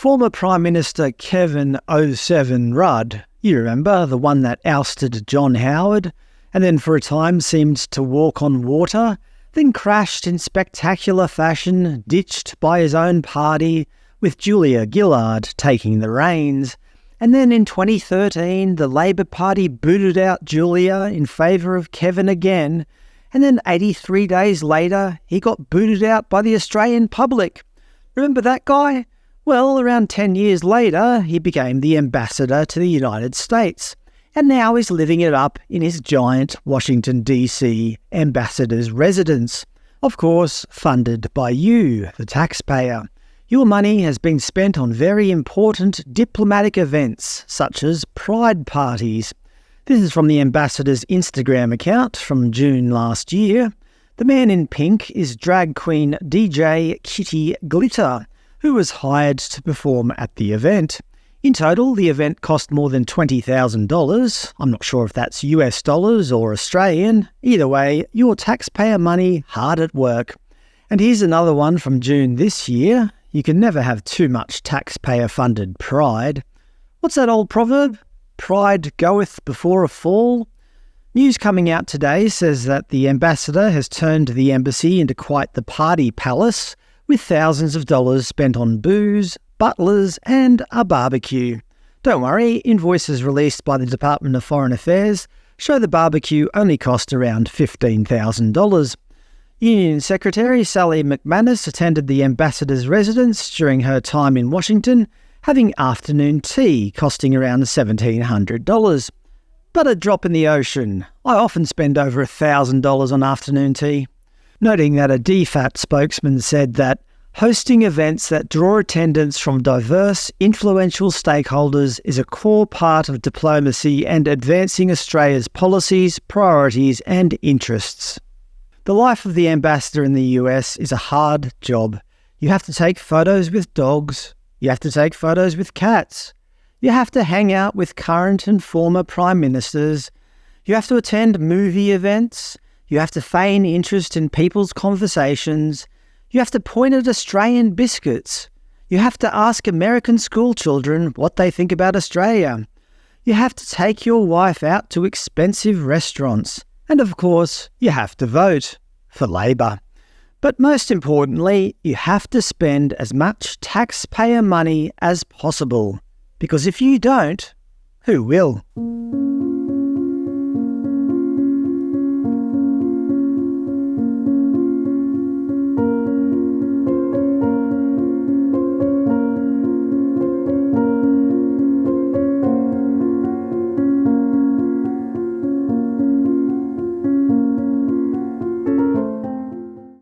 Former Prime Minister Kevin '07 Rudd, you remember, the one that ousted John Howard, and then for a time seemed to walk on water, then crashed in spectacular fashion, ditched by his own party, with Julia Gillard taking the reins. And then in 2013, the Labor Party booted out Julia in favour of Kevin again, and then 83 days later, he got booted out by the Australian public. Remember that guy? Well, around 10 years later, he became the ambassador to the United States, and now he's living it up in his giant Washington, D.C. ambassador's residence. Of course, funded by you, the taxpayer. Your money has been spent on very important diplomatic events, such as pride parties. This is from the ambassador's Instagram account from June last year. The man in pink is drag queen DJ Kitty Glitter, who was hired to perform at the event. In total, the event cost more than $20,000. I'm not sure if that's US dollars or Australian. Either way, your taxpayer money hard at work. And here's another one from June this year. You can never have too much taxpayer-funded pride. What's that old proverb? Pride goeth before a fall? News coming out today says that the ambassador has turned the embassy into quite the party palace, with thousands of dollars spent on booze, butlers and a barbecue. Don't worry, invoices released by the Department of Foreign Affairs show the barbecue only cost around $15,000. Union Secretary Sally McManus attended the ambassador's residence during her time in Washington, having afternoon tea costing around $1,700. But a drop in the ocean. I often spend over $1,000 on afternoon tea. Noting that a DFAT spokesman said that hosting events that draw attendance from diverse, influential stakeholders is a core part of diplomacy and advancing Australia's policies, priorities and interests. The life of the ambassador in the US is a hard job. You have to take photos with dogs. You have to take photos with cats. You have to hang out with current and former prime ministers. You have to attend movie events. You have to feign interest in people's conversations. You have to point at Australian biscuits. You have to ask American school children what they think about Australia. You have to take your wife out to expensive restaurants. And of course, you have to vote for Labor. But most importantly, you have to spend as much taxpayer money as possible. Because if you don't, who will?